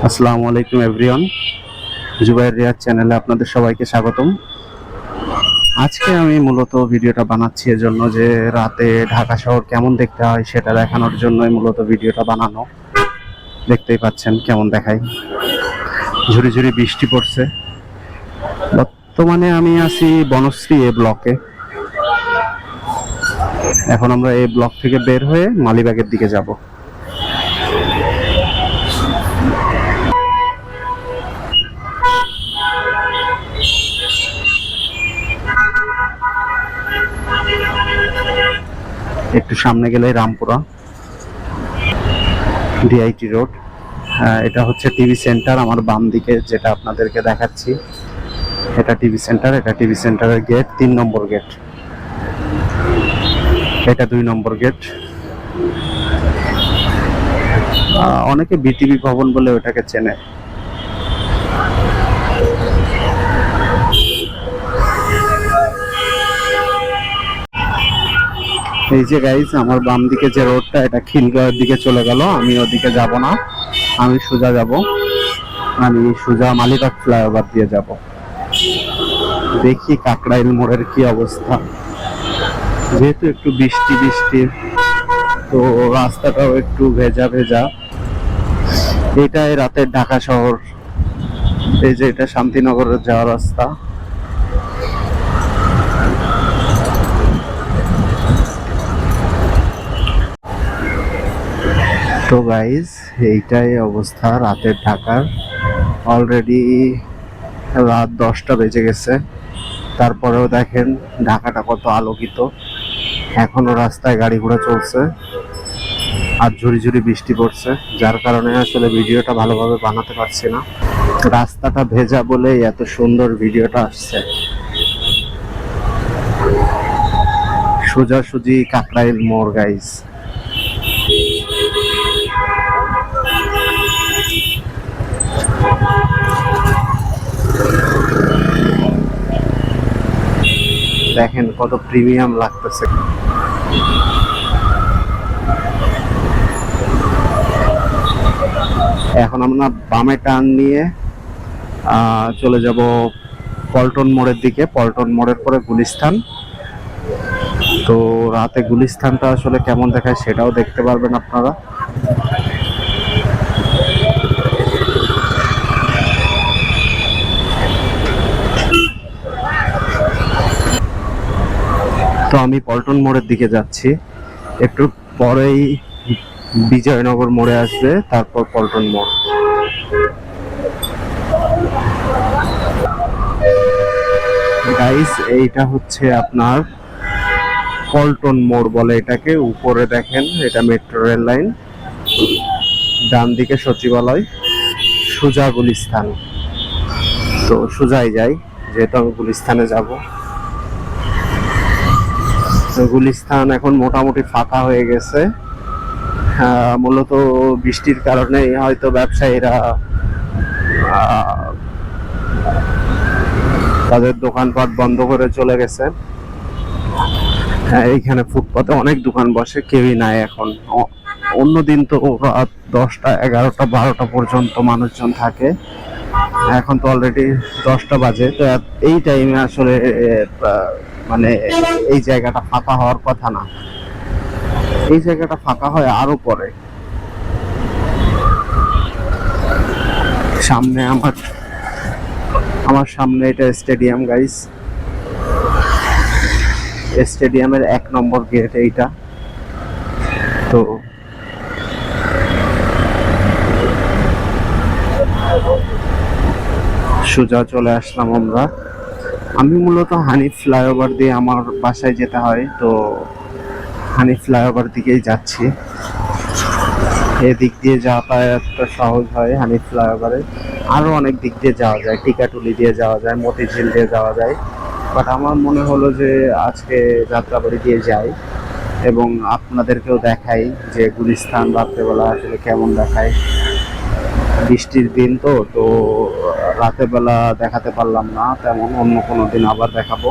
আসসালামু আলাইকুম এভরিওয়ান, জুবাইর রিয়াদ চ্যানেলে আপনাদের সবাইকে স্বাগতম। আজকে আমি মূলত ভিডিওটা বানাচ্ছি এজন্য যে রাতে ঢাকা শহর কেমন দেখতে হয় সেটা দেখানোর জন্যই মূলত ভিডিওটা বানানো। দেখতেই পাচ্ছেন কেমন দেখায়, ঝুরি ঝুরি বৃষ্টি পড়ছে। বর্তমানে আমি আছি বনশ্রী এ ব্লকে। এখন আমরা এই ব্লক থেকে বের হয়ে মালিবাগের দিকে যাব। একটু সামনে গেলে রামপুরা ডিআইটি রোড। এটা হচ্ছে টিভি সেন্টার, আমার বাম দিকে যেটা আপনাদেরকে দেখাচ্ছি এটা টিভি সেন্টার। এটা টিভি সেন্টারের গেট 3 নম্বর গেট, এটা 2 নম্বর গেট। অনেকে বিটিভি ভবন বলে ওটাকে চেনে। এই যে গাইজ, আমার বাম দিকে যে রোডটা এটা খিলগাঁওয়ের দিকে চলে গেল। আমি ওদিকে যাব না, আমি সোজা যাব। আমি সোজা মালিবাগ ফ্লাইওভার দিয়ে যাব। দেখি কাকরাইল মোড়ের কি অবস্থা। যেহেতু একটু বৃষ্টি বৃষ্টি, তো রাস্তাটাও একটু ভেজা ভেজা। এটাই রাতের ঢাকা শহর। এই যে এটা শান্তিনগরের যাওয়ার রাস্তা। তো গাইজ, এইটাই অবস্থা রাতের ঢাকার। অলরেডি রাত 10টা বেজে গেছে, তারপরেও দেখেন ঢাকাটা কত আলোকিত। এখনো রাস্তায় গাড়ি ঘোড়া চলছে আর ঝুরি ঝুরি বৃষ্টি পড়ছে, যার কারণে আসলে ভিডিওটা ভালোভাবে বানাতে পারছি না। রাস্তাটা ভেজা বলেই এত সুন্দর ভিডিওটা আসছে। সোজাসুজি কাকরাইল মোড় গাইজ। দেখেন কত প্রিমিয়াম লাগতেছে। এখন আমরা বামে টার্ন নিয়ে চলে যাব পল্টন মোড়ের দিকে। পল্টন মোড়ের পরে গুলিস্তান। তো রাতে গুলিস্তানটা আসলে কেমন দেখায় সেটাও দেখতে পারবেন আপনারা। তো আমি পল্টন মোড়ের দিকে যাচ্ছি, একটু পরেই বিজয়নগর মোড়ে আসবে, তারপর পল্টন মোড়। গাইস, এইটা হচ্ছে আপনার পল্টন মোড় বলে এটাকে। উপরে দেখেন এটা মেট্রো রেল লাইন, ডান দিকে সচিবালয়, সোজা গুলিস্তান। তো সোজাই যাই, যেহেতু আমি গুলিস্তানে যাব। গুলিস্তান এখন মোটামুটি ফাঁকা হয়ে গেছে। মূলত বৃষ্টির কারণে হয়তো ব্যবসায়ীরা তাদের দোকানপাট বন্ধ করে চলে গেছে। এইখানে ফুটপাতে অনেক দোকান বসে, কেউই নাই এখন। অন্যদিন তো রাত 10টা 11টা 12টা পর্যন্ত মানুষজন থাকে। এখন তো অলরেডি 10টা বাজে। তো এই টাইমে আসলে মানে এই জায়গাটা ফাঁকা হওয়ার কথা না। এই জায়গাটা ফাঁকা হয় আরো পরে। সামনে আমার সামনে এটা স্টেডিয়াম গাইস। স্টেডিয়ামের 1 নম্বর গেট এইটা। তো সোজা চলে আসলাম আমরা। আমি মূলত হানিফ ফ্লাইওভার দিয়ে আমার বাসায় যেতে হয়, তো হানিফ ফ্লাইওভার দিকেই যাচ্ছি। এদিক দিয়ে যাতায়াতটা সহজ হয় হানিফ ফ্লাইওভারে। আরো অনেক দিক দিয়ে যাওয়া যায়, টিকাটুলি দিয়ে যাওয়া যায়, মতিঝিল দিয়ে যাওয়া যায়। বাট আমার মনে হলো যে আজকে যাত্রাবাড়ি দিয়ে যাই এবং আপনাদেরকেও দেখাই যে গুলিস্তান রাত্রেবেলা আসলে কেমন দেখায়। বৃষ্টির দিন তো রাতের বেলা দেখাতে পারলাম না তেমন, অন্য কোনো দিন আবার দেখাবো।